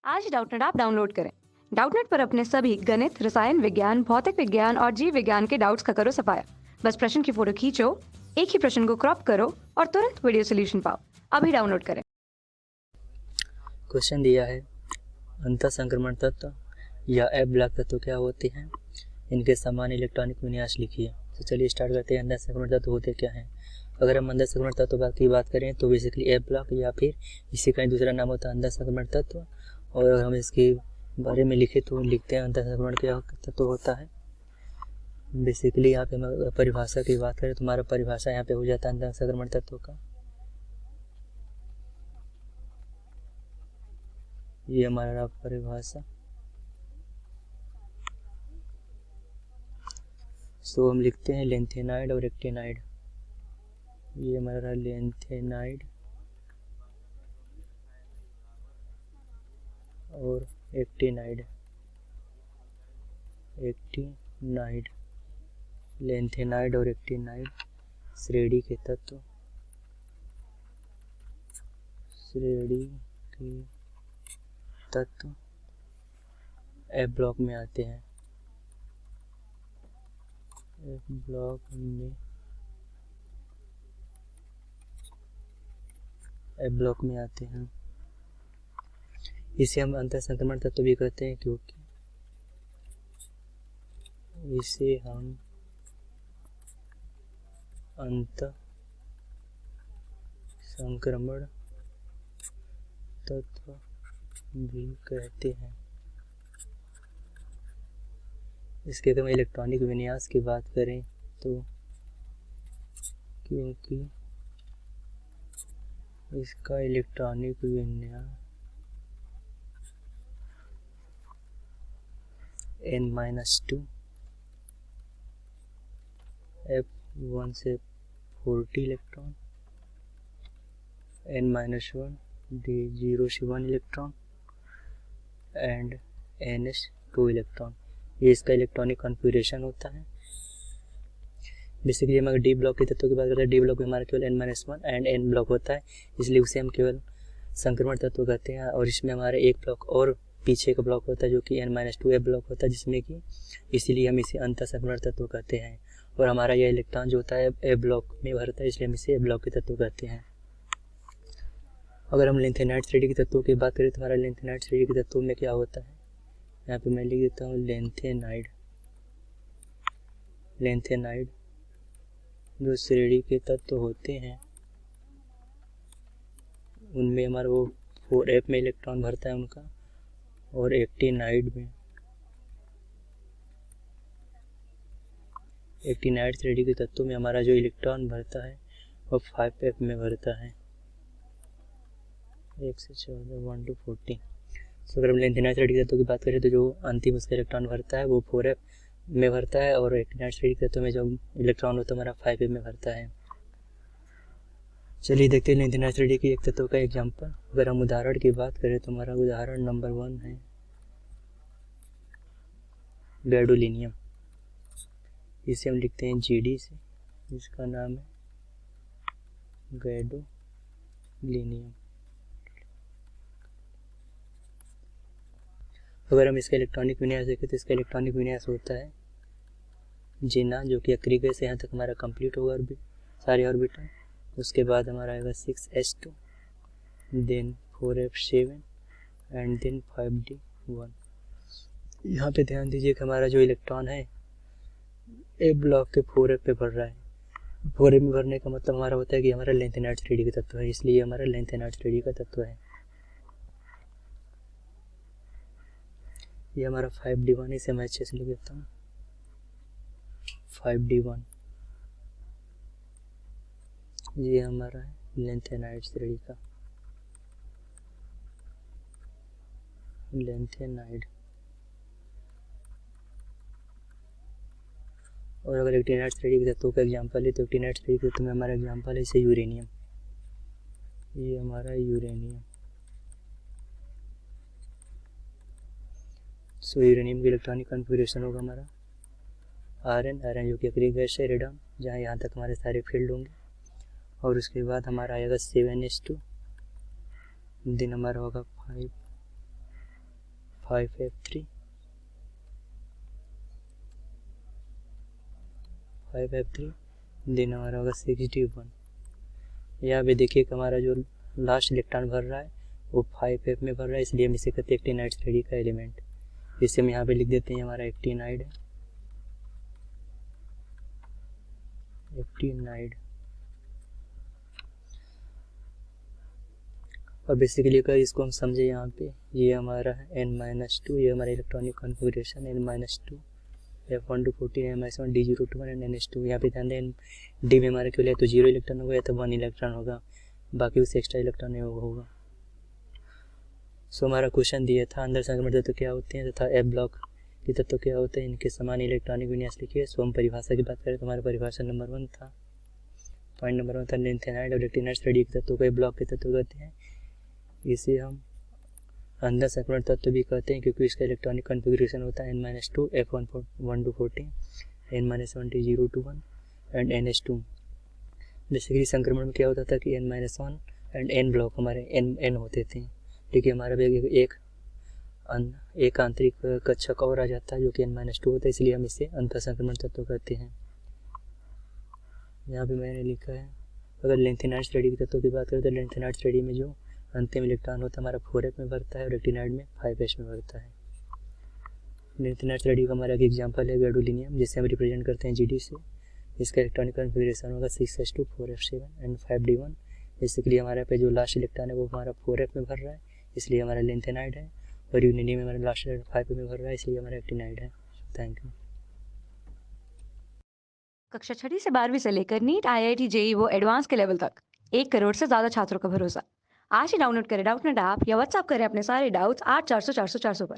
आज Doubtnut app download करें। Doubtnut पर अपने सभी गणित, रसायन विज्ञान, भौतिक विज्ञान और जीव विज्ञान के डाउट्स का करो सफाया। बस प्रश्न की फोटो खींचो, एक ही प्रश्न को क्रॉप करो और तुरंत वीडियो सोल्यूशन पाओ। अभी डाउनलोड करें। क्वेश्चन दिया है, अंतः संक्रमण तत्व या एफ ब्लॉक तत्व क्या होते हैं, इनके समान इलेक्ट्रॉनिक विन्यास लिखिए। तो चलिए स्टार्ट करते हैं। अंतः संक्रमण तत्व होते क्या हैं। अगर हम अंतः संक्रमण तत्व की बात करें तो बेसिकली एफ ब्लॉक या फिर इसी का दूसरा नाम होता है अंतः संक्रमण तत्व। और अगर हम इसके बारे में लिखे तो लिखते हैं अंतः संक्रमण क्या तत्व होता है। बेसिकली यहाँ पे परिभाषा की बात करें तो हमारा परिभाषा यहाँ पे हो जाता है अंतः संक्रमण तत्व का। ये हमारा परिभाषा। सो हम लिखते हैं लेंथेनाइड और एक्टिनाइड। ये हमारा लेंथेनाइड और एक्टिनाइड। लेंथेनाइड और एक्टिनाइड श्रेणी के तत्व एफ ब्लॉक में आते हैं। एफ ब्लॉक में आते हैं। इसे हम अंतः संक्रमण तत्व भी कहते हैं क्योंकि इसे हम अंतः संक्रमण तत्व भी कहते हैं। इसके अगर हम इलेक्ट्रॉनिक विन्यास की बात करें तो क्योंकि इसका इलेक्ट्रॉनिक विन्यास N-2 F1 से 40 इलेक्ट्रॉन, N-1 D0 से 1 इलेक्ट्रॉन एंड NS 2 इलेक्ट्रॉन। ये इसका इलेक्ट्रॉनिक कॉन्फ़िगरेशन होता है। बेसिकली हम अगर डी ब्लॉक के तत्व की बात करते हैं, डी ब्लॉक में हमारा केवल N-1 एंड N ब्लॉक होता है, इसलिए उसे हम केवल संक्रमण तत्व कहते हैं। और इसमें हमारे एक ब्लॉक और पीछे का ब्लॉक होता है जो कि N-2 F ब्लॉक होता है, जिसमें कि इसीलिए हम इसे अंतः संक्रमण तत्व कहते हैं। और हमारा यह इलेक्ट्रॉन जो होता है F ब्लॉक में भरता है, इसलिए हम इसे F ब्लॉक के तत्व कहते हैं। अगर हम लेंथेनाइड श्रेणी के तत्वों की बात करें तो हमारा लेंथेनाइड श्रेणी के तत्वों में क्या होता है, यहाँ पे मैं लिख देता हूँ लेंथेनाइड जो श्रेणी के तत्व होते हैं उनमें हमारा वो 4F में इलेक्ट्रॉन भरता है उनका, और एक्टिनाइड श्रेणी के तत्वों में हमारा जो इलेक्ट्रॉन भरता है वो 5F में भरता है, 1 से 14 1 to 14। तो अगर हम लेंथेनाइड श्रेणी के तत्वों की बात करें तो जो अंतिम उसका इलेक्ट्रॉन भरता है वो 4F में भरता है, और एक्टिनाइड श्रेणी के तत्व में जो इलेक्ट्रॉन होता है हमारा 5F में भरता है। चलिए देखते हैं लेंथेनाइड श्रेणी के एक तत्व का एग्जाम्पल। अगर हम उदाहरण की बात करें तो हमारा उदाहरण नंबर 1 है गैडोलिनियम। इसे हम लिखते हैं GD से, जिसका नाम है गैडोलिनियम। अगर हम इसका इलेक्ट्रॉनिक विन्यास देखें तो इसका इलेक्ट्रॉनिक विन्यास होता है जिना, जो कि अक्रिय गैस से यहाँ तक हमारा कंप्लीट होगा सारे ऑर्बिटल। उसके बाद हमारा आएगा 6s2, then 4f7 and then 5d1। यहाँ पे ध्यान दीजिए कि हमारा जो इलेक्ट्रॉन है ए ब्लॉक के 4F पे भर रहा है। 4F में भरने का मतलब हमारा होता है कि हमारा लेंथेनाइड श्रेणी का तत्व है, इसलिए हमारा लेंथेनाइड श्रेणी का तत्व है। ये हमारा 5d1, इसे मैं अच्छे से लिख देता हूँ 5d1। ये हमारा है लेंथेनाइड श्रेणी का लेंथेनाइड। और अगर एक्टिनाइड श्रेणी के तत्वों का एग्जाम्पल है तो एक्टिनाइड श्रेणी के तत्व में हमारा एग्जाम्पल है इसे यूरेनियम। ये हमारा यूरेनियम। सो यूरेनियम की इलेक्ट्रॉनिक कॉन्फ़िगरेशन होगा हमारा Rn जो कि अक्रिय गैस है, रेडन, जहाँ यहाँ तक हमारे सारे फील्ड होंगे। और उसके बाद हमारा आएगा 7s2, दिन हमारा होगा 5F3 देन हमारा होगा 6D1। यहाँ पे देखिए कि हमारा जो लास्ट इलेक्ट्रॉन भर रहा है वो 5F में भर रहा है, इसलिए हम इसे कहते हैं एक्टिनाइड स्टडी का एलिमेंट। इसे हम यहाँ पे लिख देते हैं हमारा एक्टिनाइड है, एक्टिनाइड। और बेसिकली अगर इसको हम समझे यहाँ पे, ये हमारा है N-2, ये हमारा electronic configuration N-2 F1 M-1 D021 and NH2। यहाँ पे ध्यान दें डी में हमारा केवल या तो 0 इलेक्ट्रॉन होगा या तो 1 इलेक्ट्रॉन होगा, बाकी उससे एक्स्ट्रा इलेक्ट्रॉन नहीं होगा। सो हमारा क्वेश्चन दिया था अंदर संक्रमण तत्व क्या होते हैं तथा एफ ब्लॉक के तत्व क्या होते हैं, इनके समान इलेक्ट्रॉनिक विन्यास लिखिए। सो हम परिभाषा की बात करें तो हमारा परिभाषा नंबर 1 था, पॉइंट नंबर 1 था लेंथेनाइड और एक्टिनाइड स्टडी के तत्व को एफ ब्लॉक के तत्व कहते हैं। इसे हम अंदर संक्रमण तत्व भी कहते हैं क्योंकि इसका इलेक्ट्रॉनिक कॉन्फ़िगरेशन होता है N-2 F1 N-1 D021 and NH2। Basically संक्रमण में क्या होता था कि N-1 एंड N ब्लॉक हमारे N होते थे, लेकिन हमारा भी एक आंतरिक कक्षक और आ जाता है जो कि N-2 होता है, इसलिए हम इसे अंतर संक्रमण तत्व कहते हैं। यहाँ पे मैंने लिखा है अगर लेंथेनाइड स्टडी के तत्वों की बात करें तो लेंथेनाइड स्टडी में जो अंतिम इलेक्ट्रॉन होता है हमारा 4F में भरता है और एक्टिनाइड में 5S में भरता है। लेंथेनाइड स्टडी का हमारा एक एग्जाम्पल है गैडोलिनियम, जिसे हम रिप्रेजेंट करते हैं GD से। इसका इलेक्ट्रॉनिक कॉन्फ़िगरेशन होगा 6s2 4f7 and 5d1। Basically हमारे पे जो लास्ट इलेक्ट्रॉन है वो हमारा 4F में भर रहा है, इसलिए हमारा लेंथेनाइड है, और यूनियम में हमारा लास्ट 5 में भर रहा है, इसलिए हमारा एक्टिनाइड है। Thank you. कक्षा 6वीं से 12वीं से लेकर नीट IIT JEE वो एडवांस के लेवल तक 1 करोड़ से ज़्यादा छात्रों का भरोसा। आज ही डाउनलोड करें डाउटनेट ऐप या व्हाट्सएप करें अपने सारे डाउट्स 8400 400 400 पर।